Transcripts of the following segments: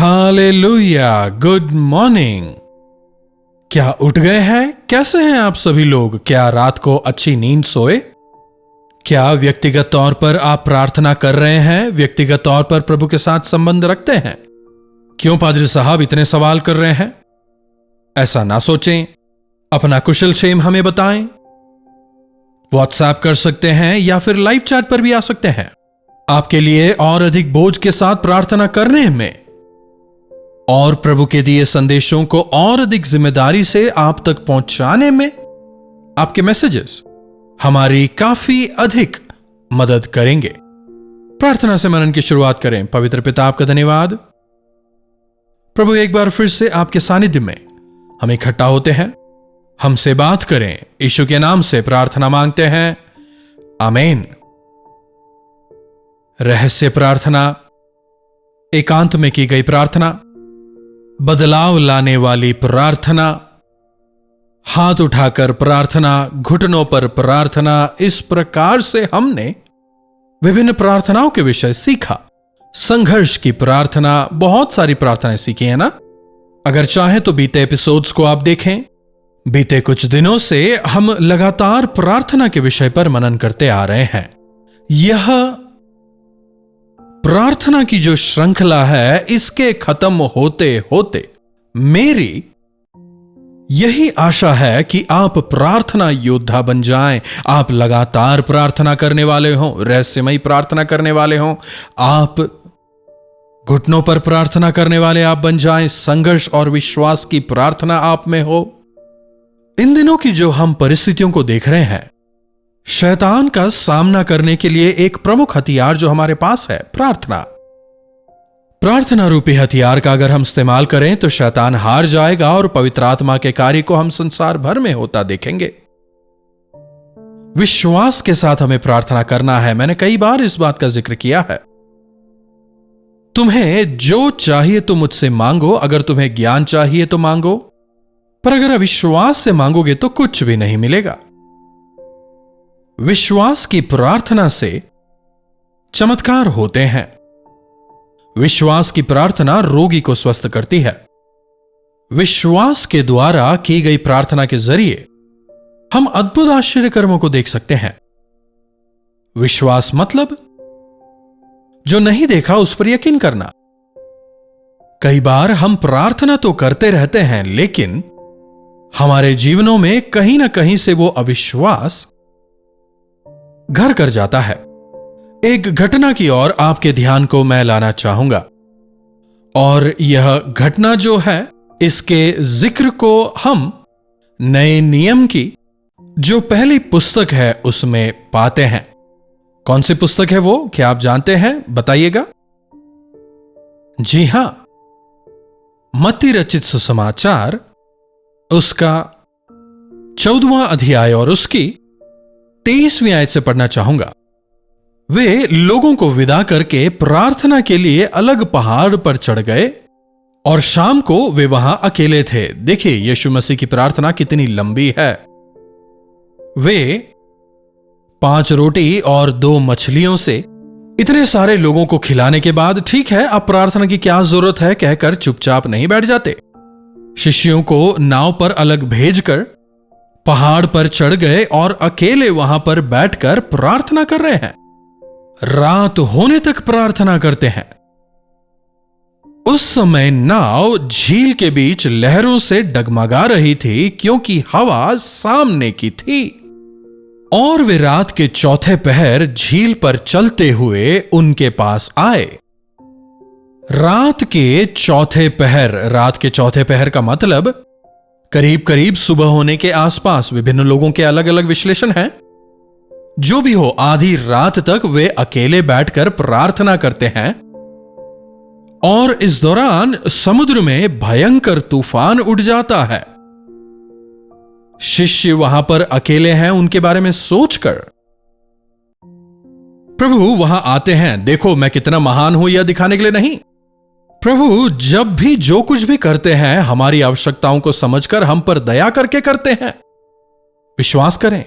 Hallelujah, good morning. क्या उठ गए हैं? कैसे हैं आप सभी लोग? क्या रात को अच्छी नींद सोए? क्या व्यक्तिगत तौर पर आप प्रार्थना कर रहे हैं? व्यक्तिगत तौर पर प्रभु के साथ संबंध रखते हैं? क्यों पादरी साहब इतने सवाल कर रहे हैं? ऐसा ना सोचें, अपना कुशल क्षेम हमें बताएं। व्हाट्सएप कर सकते हैं या फिर लाइव चैट पर भी आ सकते हैं। आपके लिए और अधिक बोझ के साथ प्रार्थना करने में और प्रभु के दिए संदेशों को और अधिक जिम्मेदारी से आप तक पहुंचाने में आपके मैसेजेस हमारी काफी अधिक मदद करेंगे। प्रार्थना से मनन की शुरुआत करें। पवित्र पिता, आपका धन्यवाद प्रभु, एक बार फिर से आपके सानिध्य में हम इकट्ठा होते हैं। हमसे बात करें, यीशु के नाम से प्रार्थना मांगते हैं, आमीन। रहस्य प्रार्थना, एकांत में की गई प्रार्थना, बदलाव लाने वाली प्रार्थना, हाथ उठाकर प्रार्थना, घुटनों पर प्रार्थना। इस प्रकार से हमने विभिन्न प्रार्थनाओं के विषय सीखा। संघर्ष की प्रार्थना, बहुत सारी प्रार्थनाएं सीखी है ना? अगर चाहें तो बीते एपिसोड्स को आप देखें। बीते कुछ दिनों से हम लगातार प्रार्थना के विषय पर मनन करते आ रहे हैं। यह प्रार्थना की जो श्रृंखला है, इसके खत्म होते होते मेरी यही आशा है कि आप प्रार्थना योद्धा बन जाएं। आप लगातार प्रार्थना करने वाले हों, रहस्यमयी प्रार्थना करने वाले हों, आप घुटनों पर प्रार्थना करने वाले आप बन जाएं। संघर्ष और विश्वास की प्रार्थना आप में हो। इन दिनों की जो हम परिस्थितियों को देख रहे हैं, शैतान का सामना करने के लिए एक प्रमुख हथियार जो हमारे पास है, प्रार्थना रूपी हथियार का अगर हम इस्तेमाल करें तो शैतान हार जाएगा और पवित्र आत्मा के कार्य को हम संसार भर में होता देखेंगे। विश्वास के साथ हमें प्रार्थना करना है। मैंने कई बार इस बात का जिक्र किया है। तुम्हें जो चाहिए तुम मुझसे मांगो। अगर तुम्हें ज्ञान चाहिए तो मांगो, पर अगर अविश्वास से मांगोगे तो कुछ भी नहीं मिलेगा। विश्वास की प्रार्थना से चमत्कार होते हैं। विश्वास की प्रार्थना रोगी को स्वस्थ करती है। विश्वास के द्वारा की गई प्रार्थना के जरिए हम अद्भुत आश्चर्य कर्मों को देख सकते हैं। विश्वास मतलब जो नहीं देखा उस पर यकीन करना। कई बार हम प्रार्थना तो करते रहते हैं, लेकिन हमारे जीवनों में कहीं ना कहीं से वो अविश्वास घर कर जाता है। एक घटना की ओर आपके ध्यान को मैं लाना चाहूंगा, और यह घटना जो है, इसके जिक्र को हम नए नियम की जो पहली पुस्तक है उसमें पाते हैं। कौन सी पुस्तक है वो? क्या आप जानते हैं? बताइएगा। जी हां, मत्ती रचित सुसमाचार, उसका 14वां अध्याय और उसकी 23वीं आयत से पढ़ना चाहूंगा। वे लोगों को विदा करके प्रार्थना के लिए अलग पहाड़ पर चढ़ गए और शाम को वे वहां अकेले थे। देखिए यीशु मसीह की प्रार्थना कितनी लंबी है। वे 5 रोटी और 2 मछलियों से इतने सारे लोगों को खिलाने के बाद, ठीक है अब प्रार्थना की क्या जरूरत है कहकर चुपचाप नहीं बैठ जाते। शिष्यों को नाव पर अलग भेजकर पहाड़ पर चढ़ गए और अकेले वहां पर बैठकर प्रार्थना कर रहे हैं। रात होने तक प्रार्थना करते हैं। उस समय नाव झील के बीच लहरों से डगमगा रही थी, क्योंकि हवा सामने की थी। और वे रात के चौथे पहर झील पर चलते हुए उनके पास आए। रात के चौथे पहर का मतलब करीब करीब सुबह होने के आसपास। विभिन्न लोगों के अलग अलग विश्लेषण हैं। जो भी हो, आधी रात तक वे अकेले बैठकर प्रार्थना करते हैं, और इस दौरान समुद्र में भयंकर तूफान उठ जाता है। शिष्य वहां पर अकेले हैं, उनके बारे में सोचकर प्रभु वहां आते हैं। देखो मैं कितना महान हूं यह दिखाने के लिए नहीं। प्रभु जब भी जो कुछ भी करते हैं, हमारी आवश्यकताओं को समझकर हम पर दया करके करते हैं। विश्वास करें,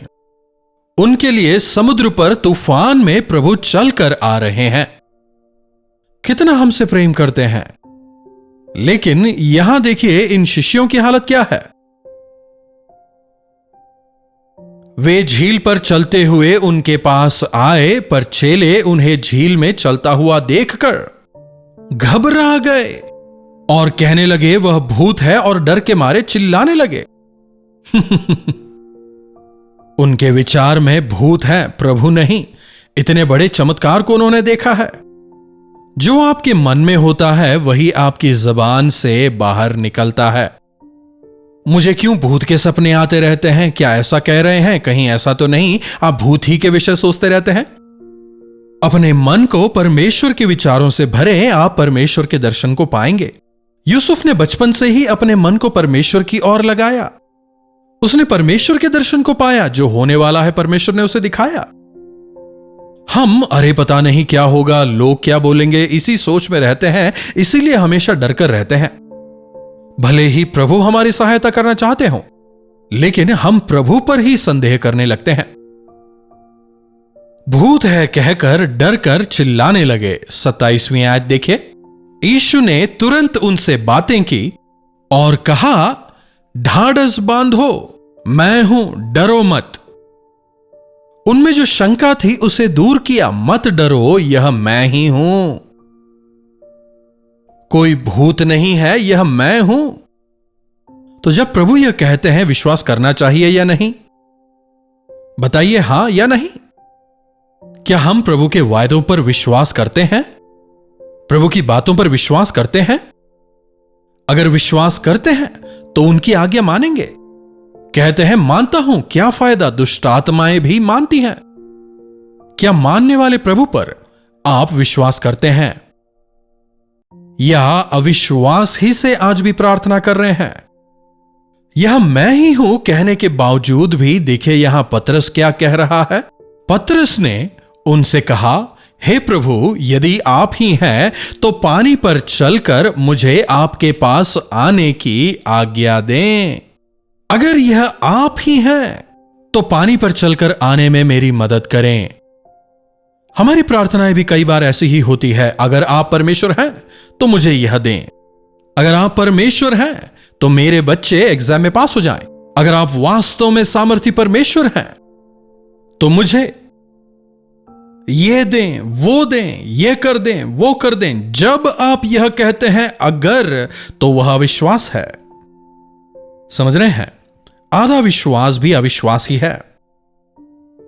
उनके लिए समुद्र पर तूफान में प्रभु चलकर आ रहे हैं। कितना हमसे प्रेम करते हैं। लेकिन यहां देखिए इन शिष्यों की हालत क्या है। वे झील पर चलते हुए उनके पास आए, पर चेले उन्हें झील में चलता हुआ देखकर घबरा गए और कहने लगे वह भूत है, और डर के मारे चिल्लाने लगे। उनके विचार में भूत है, प्रभु नहीं। इतने बड़े चमत्कार को उन्होंने देखा है। जो आपके मन में होता है वही आपकी जबान से बाहर निकलता है। मुझे क्यों भूत के सपने आते रहते हैं? क्या ऐसा कह रहे हैं? कहीं ऐसा तो नहीं आप भूत ही के विषय सोचते रहते हैं? अपने मन को परमेश्वर के विचारों से भरे, आप परमेश्वर के दर्शन को पाएंगे। यूसुफ ने बचपन से ही अपने मन को परमेश्वर की ओर लगाया। उसने परमेश्वर के दर्शन को पाया। जो होने वाला है परमेश्वर ने उसे दिखाया। हम अरे पता नहीं क्या होगा, लोग क्या बोलेंगे, इसी सोच में रहते हैं, इसीलिए हमेशा डर कर रहते हैं। भले ही प्रभु हमारी सहायता करना चाहते हो, लेकिन हम प्रभु पर ही संदेह करने लगते हैं। भूत है कहकर डर कर चिल्लाने लगे। 27वीं आयत देखिए। यीशु ने तुरंत उनसे बातें की और कहा, ढाढ़स बांधो, मैं हूं, डरो मत। उनमें जो शंका थी उसे दूर किया। मत डरो, यह मैं ही हूं। कोई भूत नहीं है, यह मैं हूं। तो जब प्रभु यह कहते हैं, विश्वास करना चाहिए या नहीं? बताइए, हां या नहीं? क्या हम प्रभु के वायदों पर विश्वास करते हैं? प्रभु की बातों पर विश्वास करते हैं? अगर विश्वास करते हैं तो उनकी आज्ञा मानेंगे। कहते हैं मानता हूं, क्या फायदा? दुष्ट आत्माएं भी मानती हैं। क्या मानने वाले प्रभु पर आप विश्वास करते हैं, या अविश्वास ही से आज भी प्रार्थना कर रहे हैं? यह मैं ही हूं कहने के बावजूद भी देखिए यहां पतरस क्या कह रहा है। पतरस ने उनसे कहा, हे प्रभु, यदि आप ही हैं तो पानी पर चलकर मुझे आपके पास आने की आज्ञा दें। अगर यह आप ही हैं तो पानी पर चलकर आने में मेरी मदद करें। हमारी प्रार्थनाएं भी कई बार ऐसी ही होती है। अगर आप परमेश्वर हैं तो मुझे यह दें। अगर आप परमेश्वर हैं तो मेरे बच्चे एग्जाम में पास हो जाएं। अगर आप वास्तव में सामर्थी परमेश्वर हैं तो मुझे ये दें, वो दें, ये कर दें, वो कर दें। जब आप यह कहते हैं अगर, तो वह अविश्वास है। समझ रहे हैं? आधा विश्वास भी अविश्वास ही है।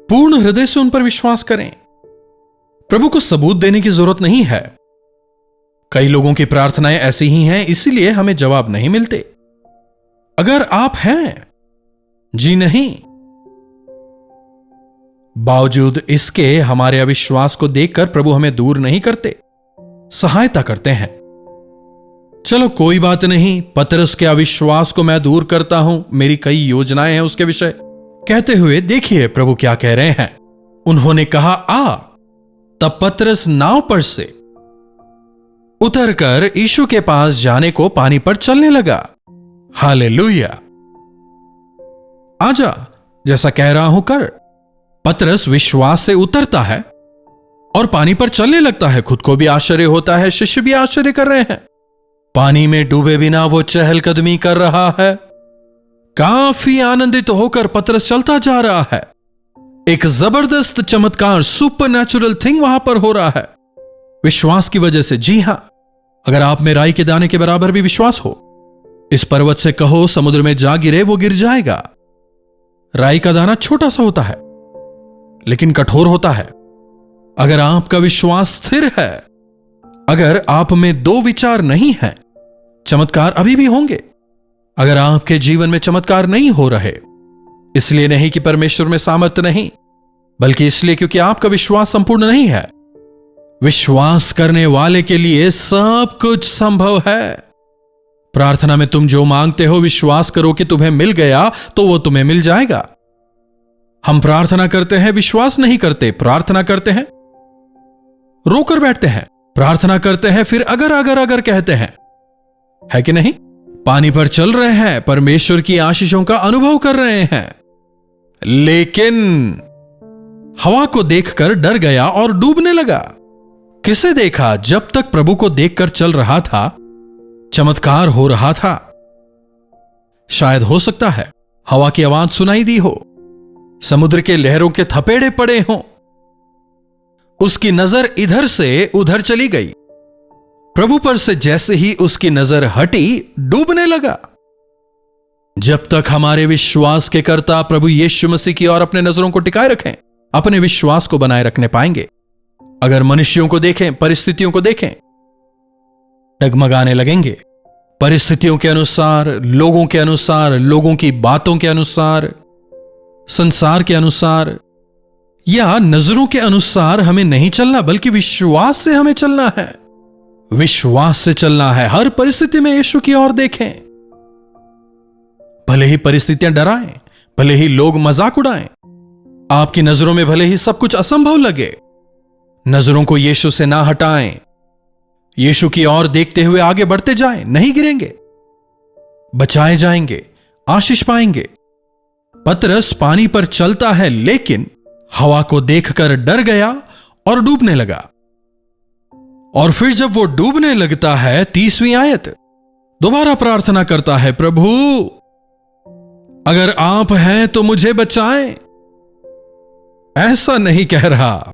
पूर्ण हृदय से उन पर विश्वास करें। प्रभु को सबूत देने की जरूरत नहीं है। कई लोगों की प्रार्थनाएं ऐसी ही हैं, इसीलिए हमें जवाब नहीं मिलते। अगर आप हैं, जी नहीं। बावजूद इसके हमारे अविश्वास को देखकर प्रभु हमें दूर नहीं करते, सहायता करते हैं। चलो कोई बात नहीं, पतरस के अविश्वास को मैं दूर करता हूं, मेरी कई योजनाएं हैं उसके विषय। कहते हुए देखिए प्रभु क्या कह रहे हैं। उन्होंने कहा, आ। तब पतरस नाव पर से उतरकर यीशु के पास जाने को पानी पर चलने लगा। हालेलुया। आजा, जैसा कह रहा हूं कर। पतरस विश्वास से उतरता है और पानी पर चलने लगता है। खुद को भी आश्चर्य होता है, शिष्य भी आश्चर्य कर रहे हैं। पानी में डूबे बिना वो चहलकदमी कर रहा है। काफी आनंदित होकर पतरस चलता जा रहा है। एक जबरदस्त चमत्कार, सुपरनैचुरल थिंग वहां पर हो रहा है विश्वास की वजह से। जी हां, अगर आप में राई के दाने के बराबर भी विश्वास हो, इस पर्वत से कहो समुद्र में जा गिरे, वो गिर जाएगा। राई का दाना छोटा सा होता है लेकिन कठोर होता है। अगर आपका विश्वास स्थिर है, अगर आप में दो विचार नहीं है, चमत्कार अभी भी होंगे। अगर आपके जीवन में चमत्कार नहीं हो रहे, इसलिए नहीं कि परमेश्वर में सामर्थ्य नहीं, बल्कि इसलिए क्योंकि आपका विश्वास संपूर्ण नहीं है। विश्वास करने वाले के लिए सब कुछ संभव है। प्रार्थना में तुम जो मांगते हो, विश्वास करो कि तुम्हें मिल गया तो वो तुम्हें मिल जाएगा। हम प्रार्थना करते हैं, विश्वास नहीं करते। प्रार्थना करते हैं, रोकर बैठते हैं। प्रार्थना करते हैं, फिर अगर कहते हैं, है कि नहीं? पानी पर चल रहे हैं, परमेश्वर की आशीषों का अनुभव कर रहे हैं, लेकिन हवा को देखकर डर गया और डूबने लगा। किसे देखा? जब तक प्रभु को देखकर चल रहा था, चमत्कार हो रहा था। शायद हो सकता है हवा की आवाज सुनाई दी हो, समुद्र के लहरों के थपेड़े पड़े हों। उसकी नजर इधर से उधर चली गई। प्रभु पर से जैसे ही उसकी नजर हटी, डूबने लगा। जब तक हमारे विश्वास के कर्ता प्रभु यीशु मसीह की ओर अपने नजरों को टिकाए रखें, अपने विश्वास को बनाए रखने पाएंगे। अगर मनुष्यों को देखें, परिस्थितियों को देखें, डगमगाने लगेंगे। परिस्थितियों के अनुसार, लोगों के अनुसार, लोगों की बातों के अनुसार, संसार के अनुसार या नजरों के अनुसार हमें नहीं चलना, बल्कि विश्वास से हमें चलना है। विश्वास से चलना है। हर परिस्थिति में यीशु की ओर देखें। भले ही परिस्थितियां डराएं, भले ही लोग मजाक उड़ाएं, आपकी नजरों में भले ही सब कुछ असंभव लगे, नजरों को यीशु से ना हटाएं। यीशु की ओर देखते हुए आगे बढ़ते जाएं। नहीं गिरेंगे, बचाए जाएंगे, आशीष पाएंगे। पतरस पानी पर चलता है, लेकिन हवा को देखकर डर गया और डूबने लगा। और फिर जब वो डूबने लगता है, 30वीं आयत, दोबारा प्रार्थना करता है, प्रभु अगर आप हैं तो मुझे बचाएं। ऐसा नहीं कह रहा,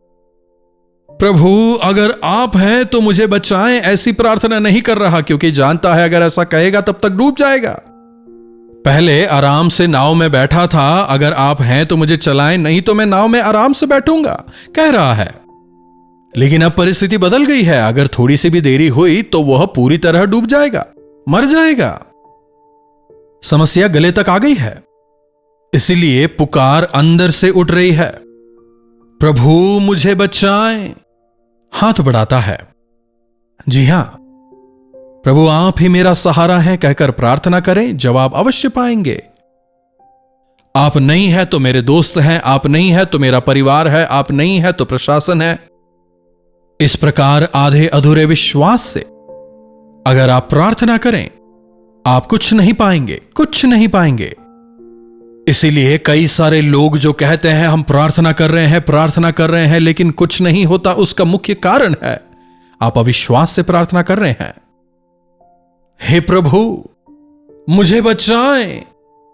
प्रभु अगर आप हैं तो मुझे बचाएं, ऐसी प्रार्थना नहीं कर रहा, क्योंकि जानता है अगर ऐसा कहेगा तब तक डूब जाएगा। पहले आराम से नाव में बैठा था, अगर आप हैं तो मुझे चलाएं, नहीं तो मैं नाव में आराम से बैठूंगा, कह रहा है। लेकिन अब परिस्थिति बदल गई है। अगर थोड़ी सी भी देरी हुई तो वह पूरी तरह डूब जाएगा, मर जाएगा। समस्या गले तक आ गई है। इसीलिए पुकार अंदर से उठ रही है, प्रभु मुझे बचाएं। हाथ बढ़ाता है। जी हां, प्रभु आप ही मेरा सहारा हैं कहकर प्रार्थना करें, जवाब अवश्य पाएंगे। आप नहीं है तो मेरे दोस्त हैं, आप नहीं है तो मेरा परिवार है, आप नहीं है तो प्रशासन है। इस प्रकार आधे अधूरे विश्वास से अगर आप प्रार्थना करें, आप कुछ नहीं पाएंगे, कुछ नहीं पाएंगे। इसीलिए कई सारे लोग जो कहते हैं हम प्रार्थना कर रहे हैं, प्रार्थना कर रहे हैं, लेकिन कुछ नहीं होता, उसका मुख्य कारण है आप अविश्वास से प्रार्थना कर रहे हैं। हे प्रभु मुझे बचाएं,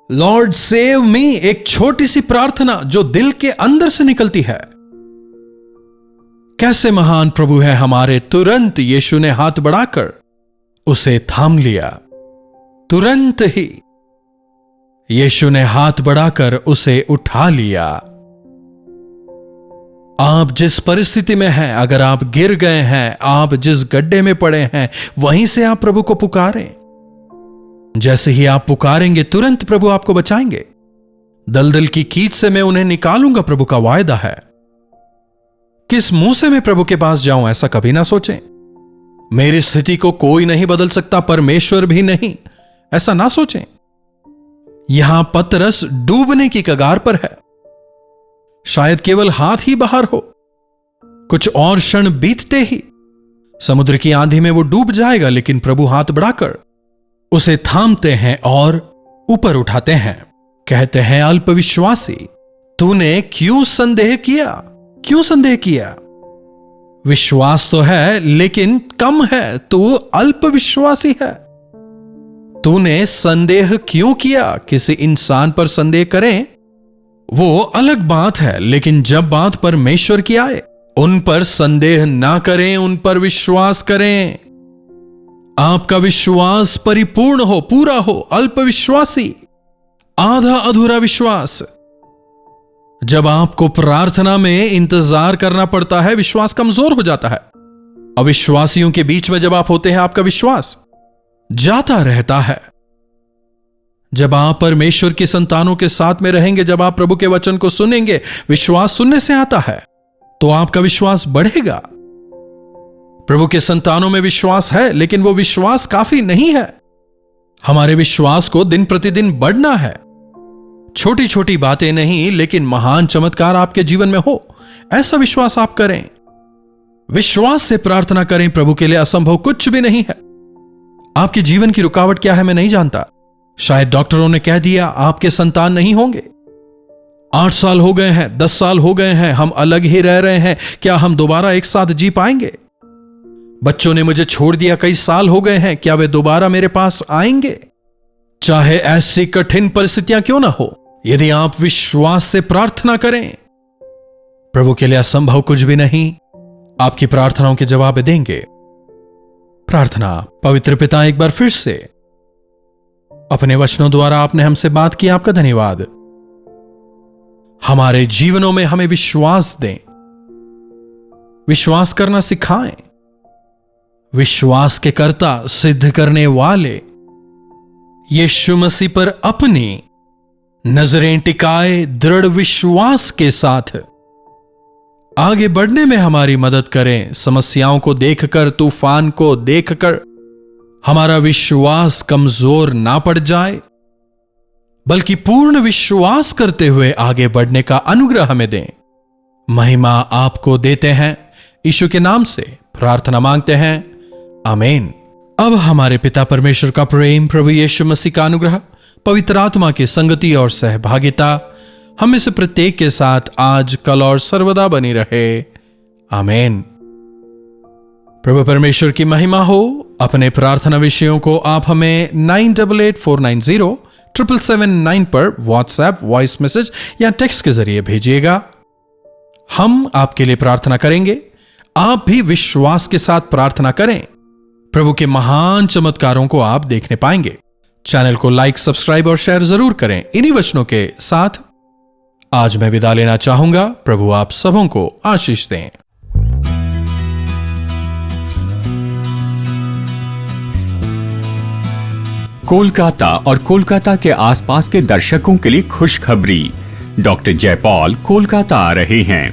लॉर्ड सेव मी, एक छोटी सी प्रार्थना जो दिल के अंदर से निकलती है। कैसे महान प्रभु है हमारे। तुरंत यीशु ने हाथ बढ़ाकर उसे थाम लिया। तुरंत ही यीशु ने हाथ बढ़ाकर उसे उठा लिया। आप जिस परिस्थिति में हैं, अगर आप गिर गए हैं, आप जिस गड्ढे में पड़े हैं, वहीं से आप प्रभु को पुकारें। जैसे ही आप पुकारेंगे, तुरंत प्रभु आपको बचाएंगे। दलदल की कीच से मैं उन्हें निकालूंगा, प्रभु का वायदा है। किस मुंह से मैं प्रभु के पास जाऊं, ऐसा कभी ना सोचें। मेरी स्थिति को कोई नहीं बदल सकता, परमेश्वर भी नहीं, ऐसा ना सोचें। यहां पतरस डूबने की कगार पर है। शायद केवल हाथ ही बाहर हो। कुछ और क्षण बीतते ही समुद्र की आंधी में वो डूब जाएगा, लेकिन प्रभु हाथ बढ़ाकर उसे थामते हैं और ऊपर उठाते हैं। कहते हैं, अल्पविश्वासी, तूने क्यों संदेह किया? क्यों संदेह किया? विश्वास तो है लेकिन कम है, तू अल्पविश्वासी है। तूने संदेह क्यों किया? किसी इंसान पर संदेह करें वो अलग बात है, लेकिन जब बात परमेश्वर की आए, उन पर संदेह ना करें, उन पर विश्वास करें। आपका विश्वास परिपूर्ण हो, पूरा हो। अल्पविश्वासी, आधा अधूरा विश्वास। जब आपको प्रार्थना में इंतजार करना पड़ता है, विश्वास कमजोर हो जाता है। अविश्वासियों के बीच में जब आप होते हैं, आपका विश्वास जाता रहता है। जब आप परमेश्वर की संतानों के साथ में रहेंगे, जब आप प्रभु के वचन को सुनेंगे, विश्वास सुनने से आता है, तो आपका विश्वास बढ़ेगा। प्रभु के संतानों में विश्वास है, लेकिन वो विश्वास काफी नहीं है। हमारे विश्वास को दिन प्रतिदिन बढ़ना है। छोटी छोटी बातें नहीं, लेकिन महान चमत्कार आपके जीवन में हो, ऐसा विश्वास आप करें। विश्वास से प्रार्थना करें। प्रभु के लिए असंभव कुछ भी नहीं है। आपके जीवन की रुकावट क्या है मैं नहीं जानता। शायद डॉक्टरों ने कह दिया आपके संतान नहीं होंगे। 8 साल हो गए हैं, 10 साल हो गए हैं, हम अलग ही रह रहे हैं, क्या हम दोबारा एक साथ जी पाएंगे? बच्चों ने मुझे छोड़ दिया, कई साल हो गए हैं, क्या वे दोबारा मेरे पास आएंगे? चाहे ऐसी कठिन परिस्थितियां क्यों ना हो, यदि आप विश्वास से प्रार्थना करें, प्रभु के लिए असंभव कुछ भी नहीं। आपकी प्रार्थनाओं के जवाब देंगे। प्रार्थना। पवित्र पिता, एक बार फिर से अपने वचनों द्वारा आपने हमसे बात की, आपका धन्यवाद। हमारे जीवनों में हमें विश्वास दें, विश्वास करना सिखाएं। विश्वास के कर्ता, सिद्ध करने वाले यीशु मसीह पर अपनी नजरें टिकाए दृढ़ विश्वास के साथ आगे बढ़ने में हमारी मदद करें। समस्याओं को देखकर, तूफान को देखकर हमारा विश्वास कमजोर ना पड़ जाए, बल्कि पूर्ण विश्वास करते हुए आगे बढ़ने का अनुग्रह हमें दें। महिमा आपको देते हैं, यीशु के नाम से प्रार्थना मांगते हैं, आमीन। अब हमारे पिता परमेश्वर का प्रेम, प्रभु यीशु मसीह का अनुग्रह, पवित्र आत्मा की संगति और सहभागिता हम में से प्रत्येक के साथ आज, कल और सर्वदा बनी रहे, आमीन। प्रभु परमेश्वर की महिमा हो। अपने प्रार्थना विषयों को आप हमें 9884907779 पर व्हाट्सएप, वॉइस मैसेज या टेक्स्ट के जरिए भेजिएगा। हम आपके लिए प्रार्थना करेंगे। आप भी विश्वास के साथ प्रार्थना करें, प्रभु के महान चमत्कारों को आप देखने पाएंगे। चैनल को लाइक, सब्सक्राइब और शेयर जरूर करें। इन्हीं वचनों के साथ आज मैं विदा लेना चाहूंगा। प्रभु आप सबों को आशीष दें। कोलकाता और कोलकाता के आसपास के दर्शकों के लिए खुशखबरी। डॉक्टर जयपॉल कोलकाता आ रहे हैं।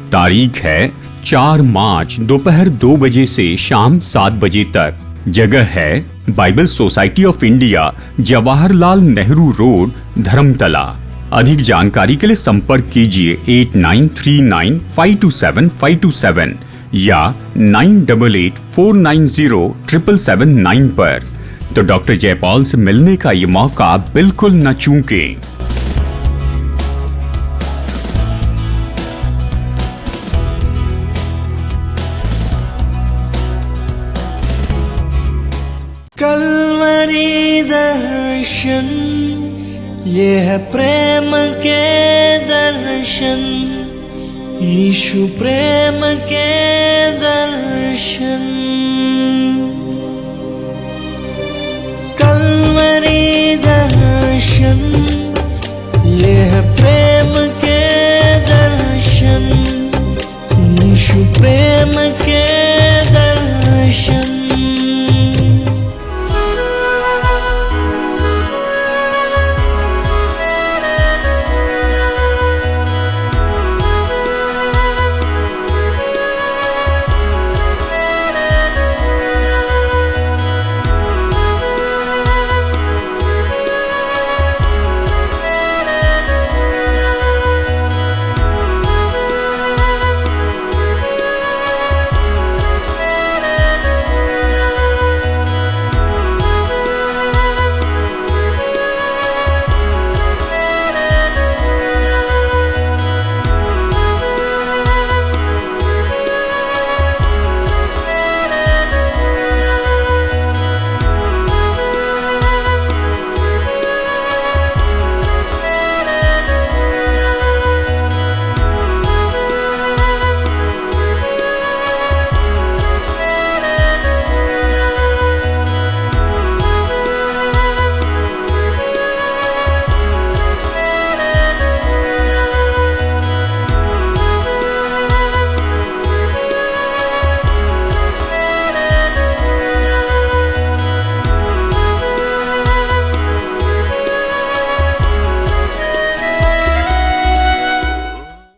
तारीख है 4 मार्च दोपहर 2 बजे से शाम 7 बजे तक। जगह है Bible society of India, Jawaharlal Nehru road, Dharmatala. अधिक जानकारी के लिए संपर्क कीजिए 8939527527 या 9884907779 पर। तो डॉक्टर जयपॉल से मिलने का ये मौका बिल्कुल न चूकें। कल्वरी दर्शन, ये है प्रेम के दर्शन, यीशु प्रेम के दर्शन। कल्वरी दर्शन, ये है प्रेम के दर्शन, यीशु प्रेम